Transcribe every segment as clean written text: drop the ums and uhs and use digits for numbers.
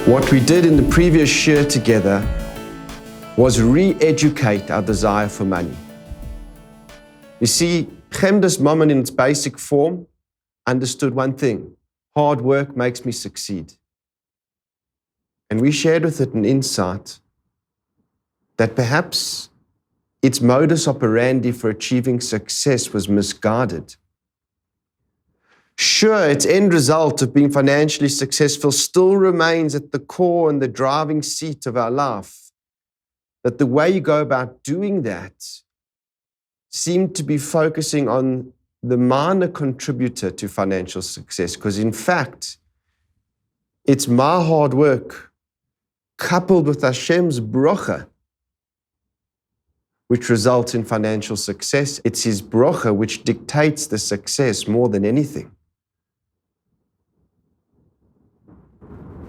What we did in the previous year together was re-educate our desire for money. You see, Chemda's Mammon in its basic form understood one thing: hard work makes me succeed. And we shared with it an insight that perhaps its modus operandi for achieving success was misguided. Sure, its end result of being financially successful still remains at the core and the driving seat of our life. But the way you go about doing that seemed to be focusing on the minor contributor to financial success, because in fact, it's my hard work coupled with Hashem's brocha which results in financial success. It's His brocha which dictates the success more than anything.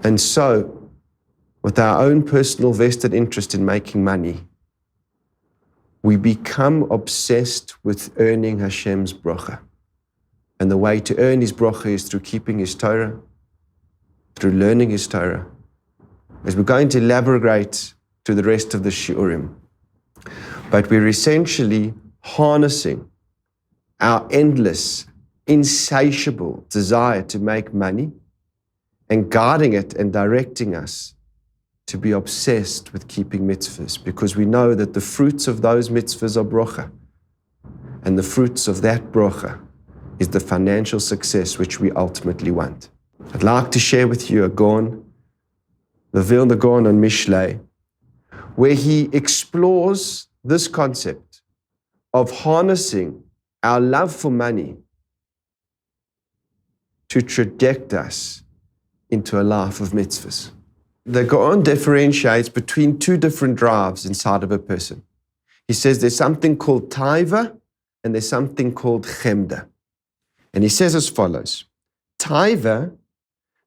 And so, with our own personal vested interest in making money, we become obsessed with earning Hashem's brocha. And the way to earn His brocha is through keeping His Torah, through learning His Torah, as we're going to elaborate to the rest of the shiurim. But we're essentially harnessing our endless, insatiable desire to make money and guiding it and directing us to be obsessed with keeping mitzvahs, because we know that the fruits of those mitzvahs are brocha. And the fruits of that brocha is the financial success which we ultimately want. I'd like to share with you a Gaon, the Vilna Gaon on Mishlei, where he explores this concept of harnessing our love for money to traject us into a life of mitzvahs. The Gaon differentiates between two different drives inside of a person. He says there's something called taiva and there's something called chemda. And he says as follows: taiva,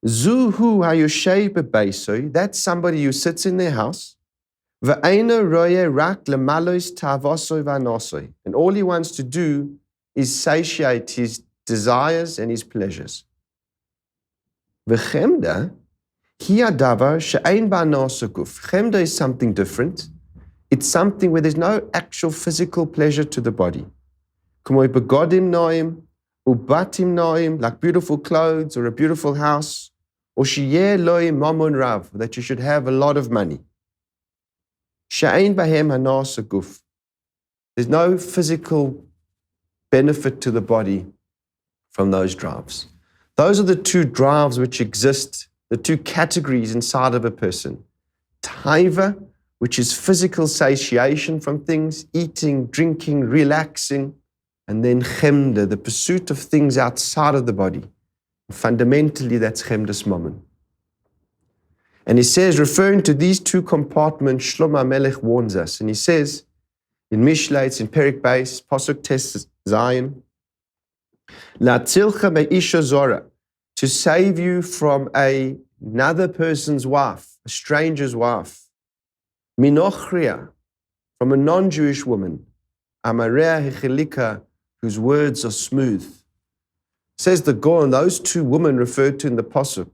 zuhu hayoshay bebeisoi, that's somebody who sits in their house, ve'eino roye rak lemalois tavosoi vanosoi, and all he wants to do is satiate his desires and his pleasures. V'chemda, hi adavar she'ein ba'anosa guf. Chemda is something different. It's something where there's no actual physical pleasure to the body. K'moi begodim noim, ubatim noim, like beautiful clothes or a beautiful house, or sheyeh loi mamon rav, that you should have a lot of money. She'ein bahem hanosa guf. There's no physical benefit to the body from those drives. Those are the two drives which exist, the two categories inside of a person. Taiva, which is physical satiation from things, eating, drinking, relaxing, and then chemda, the pursuit of things outside of the body. Fundamentally, that's chemdas mammon. And he says, referring to these two compartments, Shlomo HaMelech warns us, and he says, in Mishlei, it's in Perik Beis, Pasuk Tes Zayin, La'atzilcha me'isha zora, to save you from another person's wife, a stranger's wife, minochria, from a non-Jewish woman, amarea hechelika, whose words are smooth. Says the Gaon, those two women referred to in the Pasuk,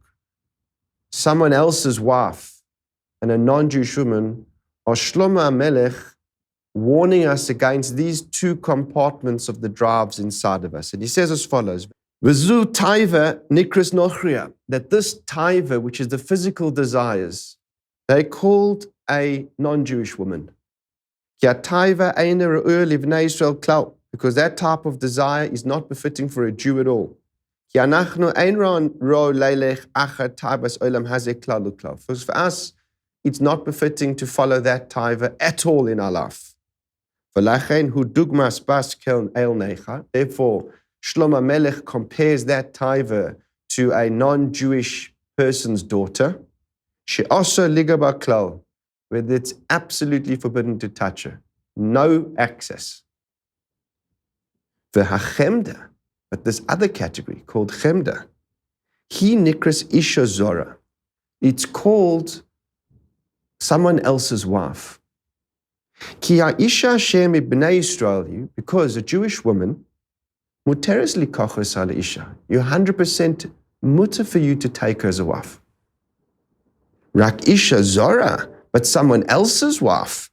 someone else's wife and a non-Jewish woman, are Shlomo HaMelech warning us against these two compartments of the drives inside of us. And he says as follows, V'zu taiva nikras nochria, that this taiva, which is the physical desires, they called a non-Jewish woman. Ki taiva eina re'ur livnei Yisrael klal, because that type of desire is not befitting for a Jew at all. Ki anachnu ein ro leilech achar taivas olam hazeh klal uklal. For us, it's not befitting to follow that taiva at all in our life. V'lachen hu dugmas bas keln el necha. Therefore, Shlomo HaMelech compares that taiva to a non-Jewish person's daughter, she'asa liga ba'klal, where it's absolutely forbidden to touch her, no access. V'hachemda, but this other category called chemda, hi nikras isha zora, it's called someone else's wife. Ki ha'isha Hashem ibnei Yisrael, because a Jewish woman, muteres likochos al isha, you're 100% mutter for you to take her as a wife. Rak isha zora, but someone else's wife.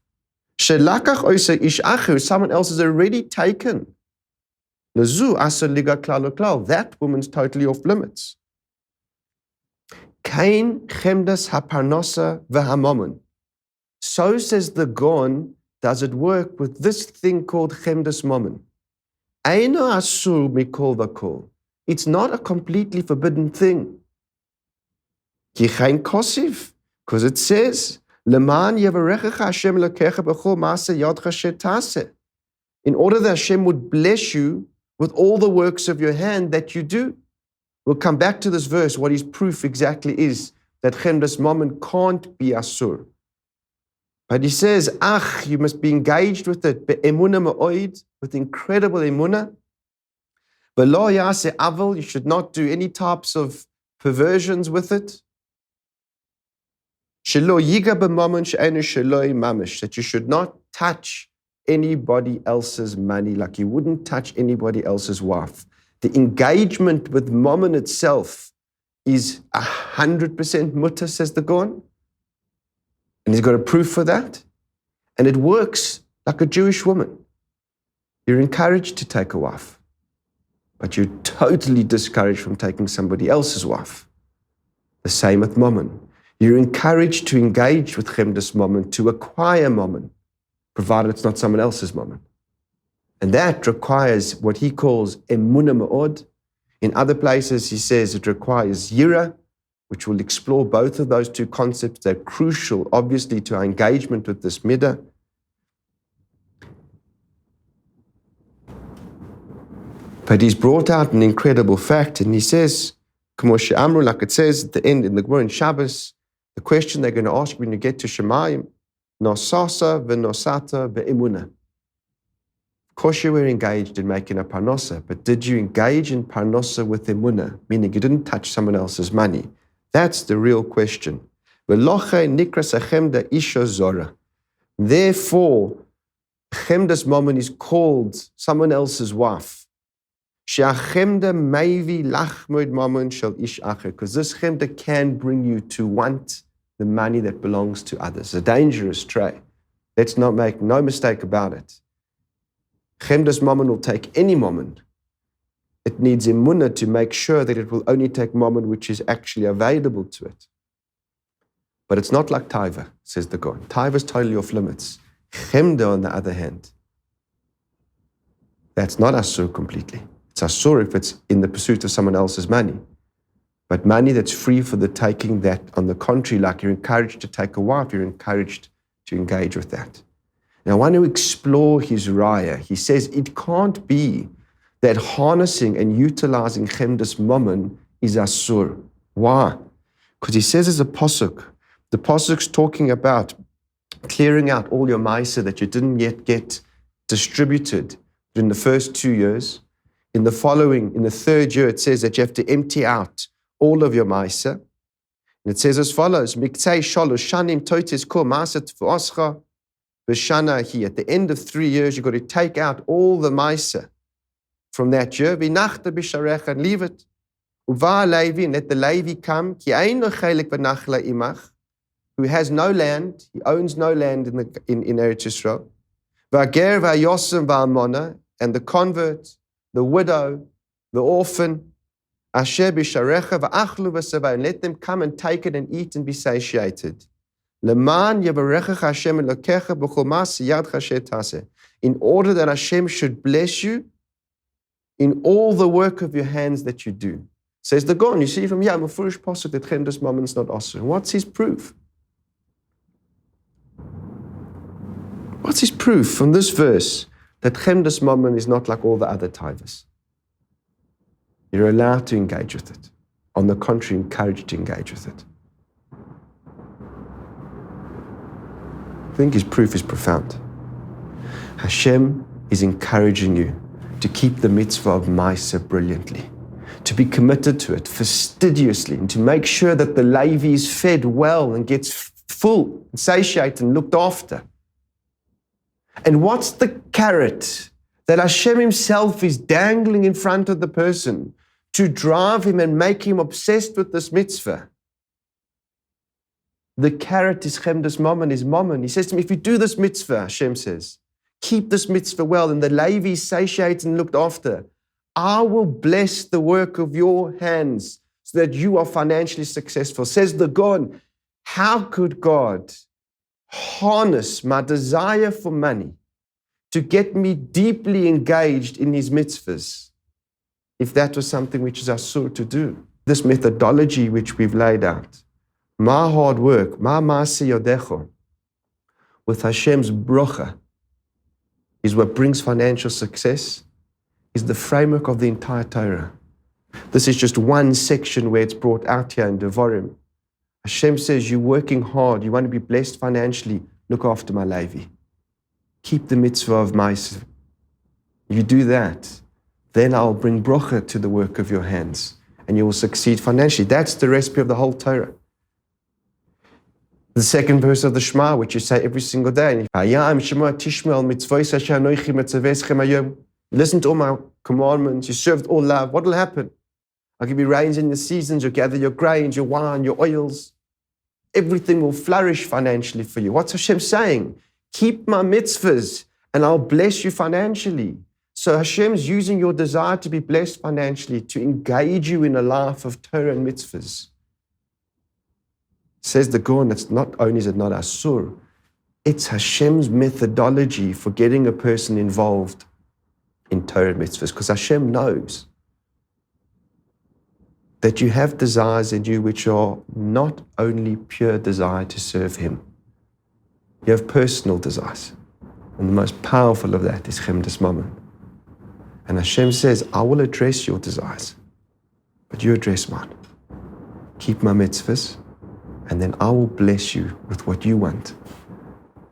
Shelakach oisa ish acher, someone else has already taken. Lazu asa liga klal klal. That woman's totally off limits. Kain chemdas haparnosa v'hamomon. So says the Gaon, does it work with this thing called chemdas momon. Eino asur mikol v'kol. It's not a completely forbidden thing. Ki chain kosiv, because it says, Leman yevarechecha Hashem lekecha b'chol maaseh yadcha shetase. In order that Hashem would bless you with all the works of your hand that you do. We'll come back to this verse, what his proof exactly is, that chemdas momon can't be asur. But he says, you must be engaged with it, be'emunah ma'oid, with incredible emunah. V'lo yaseh aval, you should not do any types of perversions with it. Shelo yiga b'mamon she'enu sheloi mamish, that you should not touch anybody else's money, like you wouldn't touch anybody else's wife. The engagement with mammon itself is 100% mutter, says the Gaon. And he's got a proof for that. And it works like a Jewish woman. You're encouraged to take a wife, but you're totally discouraged from taking somebody else's wife. The same with mammon. You're encouraged to engage with chemdas mammon, to acquire mammon, provided it's not someone else's mammon. And that requires what he calls emunah ma'od. In other places, he says it requires yira, which will explore both of those two concepts. They're crucial, obviously, to our engagement with this midah. But he's brought out an incredible fact, and he says, K'moshe Amru, like it says at the end in the Gemara in Shabbos, the question they're going to ask when you get to Shemayim, nosasa v'nosata be'emunah. Of course you were engaged in making a paranosa, but did you engage in paranosa with emunah, meaning you didn't touch someone else's money? That's the real question. Therefore, chemdas momon is called someone else's wife. Because this chemda can bring you to want the money that belongs to others. A dangerous trait. Let's not make no mistake about it. Chemdas momon will take any momon. It needs emunah to make sure that it will only take momon which is actually available to it. But it's not like taiva, says the Gaon. Taiva is totally off limits. Chemda, on the other hand, that's not asur completely. It's asur if it's in the pursuit of someone else's money. But money that's free for the taking, that on the contrary, like you're encouraged to take a wife, you're encouraged to engage with that. Now, I want to explore his raya. He says it can't be that harnessing and utilizing chemdas momon is asur. Why? Because he says there's a pasuk. The pasuk's talking about clearing out all your maisa that you didn't yet get distributed in the first 2 years. In the third year, it says that you have to empty out all of your maisa. And it says as follows, Miktei shalosh shanim toitis kol maisa t'v'oscha v'shana. At the end of 3 years, you've got to take out all the maisa from that year. V'nachta b'sharecha, and leave it. Uva Levi, and let the Levi come. Ki ein lo chelik v'nachla imach, who has no land, he owns no land in Eretz Yisrael. V'ager v'ayosem v'almona, and the convert, the widow, the orphan, asher b'sharecha v'achlu v'seva, and let them come and take it and eat and be satiated. Leman yevarecha Hashem elokecha b'chol ma'aseh yadcha shetase, in order that Hashem should bless you in all the work of your hands that you do. Says the Gaon, you see from here, I'm a foolish pasuk that chemdas momon's not asur. What's his proof? What's his proof from this verse that chemdas momon is not like all the other taivas? You're allowed to engage with it. On the contrary, encouraged to engage with it. I think his proof is profound. Hashem is encouraging you to keep the mitzvah of Maisa brilliantly, to be committed to it fastidiously, and to make sure that the Levi is fed well and gets full, and satiated and looked after. And what's the carrot that Hashem himself is dangling in front of the person to drive him and make him obsessed with this mitzvah? The carrot is chemdes mammon, is mammon. He says to me, if you do this mitzvah, Hashem says, keep this mitzvah well, and the Levi is satiated and looked after, I will bless the work of your hands so that you are financially successful. Says the Gaon, how could God harness my desire for money to get me deeply engaged in his mitzvahs if that was something which is asur to do? This methodology which we've laid out, my hard work, my maaseh yodecho, with Hashem's brocha, is what brings financial success, is the framework of the entire Torah. This is just one section where it's brought out here in Devarim. Hashem says, you're working hard, you want to be blessed financially, look after my Levi. Keep the mitzvah of Maaseh. You do that, then I'll bring brocha to the work of your hands, and you will succeed financially. That's the recipe of the whole Torah. The second verse of the Shema, which you say every single day. Listen to all my commandments, you served all love. What will happen? I'll give you rains in the seasons, you'll gather your grains, your wine, your oils. Everything will flourish financially for you. What's Hashem saying? Keep my mitzvahs and I'll bless you financially. So Hashem's using your desire to be blessed financially to engage you in a life of Torah and mitzvahs. Says the Gaon, it's not only is it not asur, it's Hashem's methodology for getting a person involved in Torah and mitzvahs, because Hashem knows that you have desires in you which are not only pure desire to serve him. You have personal desires. And the most powerful of that is chemdes mammon. And Hashem says, I will address your desires, but you address mine. Keep my mitzvahs, and then I will bless you with what you want.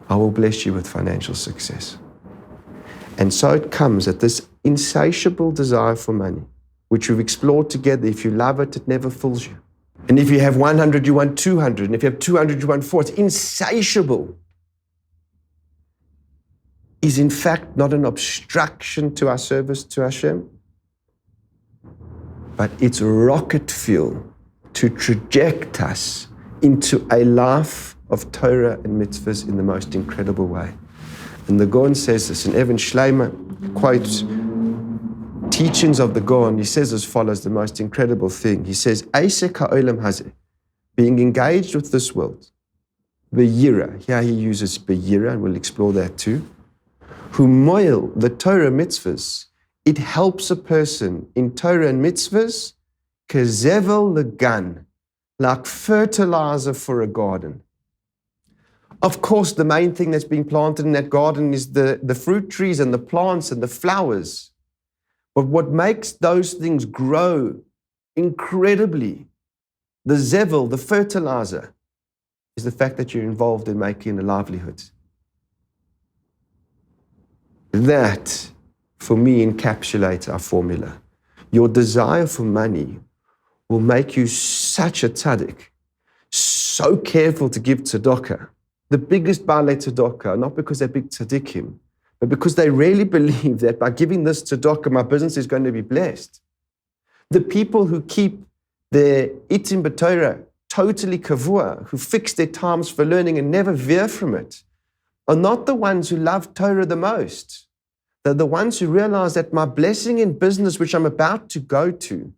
I will bless you with financial success. And so it comes that this insatiable desire for money, which we've explored together, if you love it, it never fills you. And if you have 100, you want 200. And if you have 200, you want 4. It's insatiable. Is in fact not an obstruction to our service to Hashem, but it's rocket fuel to traject us into a life of Torah and mitzvahs in the most incredible way. And the Gaon says this, and Evan Shleimer quotes teachings of the Gaon. He says as follows, the most incredible thing. He says, Eisek ha'olam hazeh, being engaged with this world, b'yira, here he uses b'yira, and we'll explore that too, who moil the Torah mitzvahs, it helps a person in Torah and mitzvahs, kezevel legan, like fertilizer for a garden. Of course, the main thing that's being planted in that garden is the fruit trees and the plants and the flowers. But what makes those things grow incredibly, the zevel, the fertilizer, is the fact that you're involved in making a livelihood. That, for me, encapsulates our formula. Your desire for money will make you such a tzaddik, so careful to give tzedakah. The biggest baalei tzedakah, not because they're big tzaddikim, but because they really believe that by giving this tzedakah, my business is going to be blessed. The people who keep their itim b'Torah totally kavua, who fix their times for learning and never veer from it, are not the ones who love Torah the most. They're the ones who realize that my blessing in business, which I'm about to go to,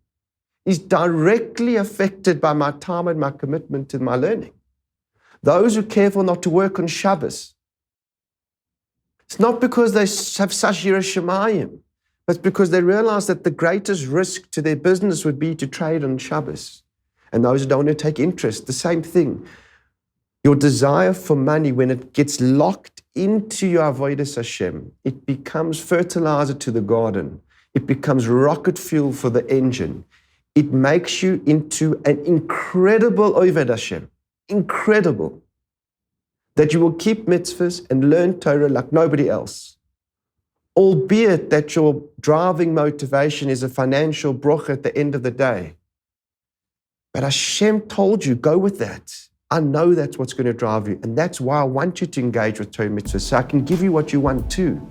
is directly affected by my time and my commitment to my learning. Those who are careful not to work on Shabbos, it's not because they have such yiras shamayim, but because they realize that the greatest risk to their business would be to trade on Shabbos. And those who don't want to take interest, the same thing. Your desire for money, when it gets locked into your avodas Hashem, it becomes fertilizer to the garden. It becomes rocket fuel for the engine. It makes you into an incredible oved Hashem. Incredible. That you will keep mitzvahs and learn Torah like nobody else. Albeit that your driving motivation is a financial brocha at the end of the day. But Hashem told you, go with that. I know that's what's going to drive you. And that's why I want you to engage with Torah mitzvahs, so I can give you what you want too.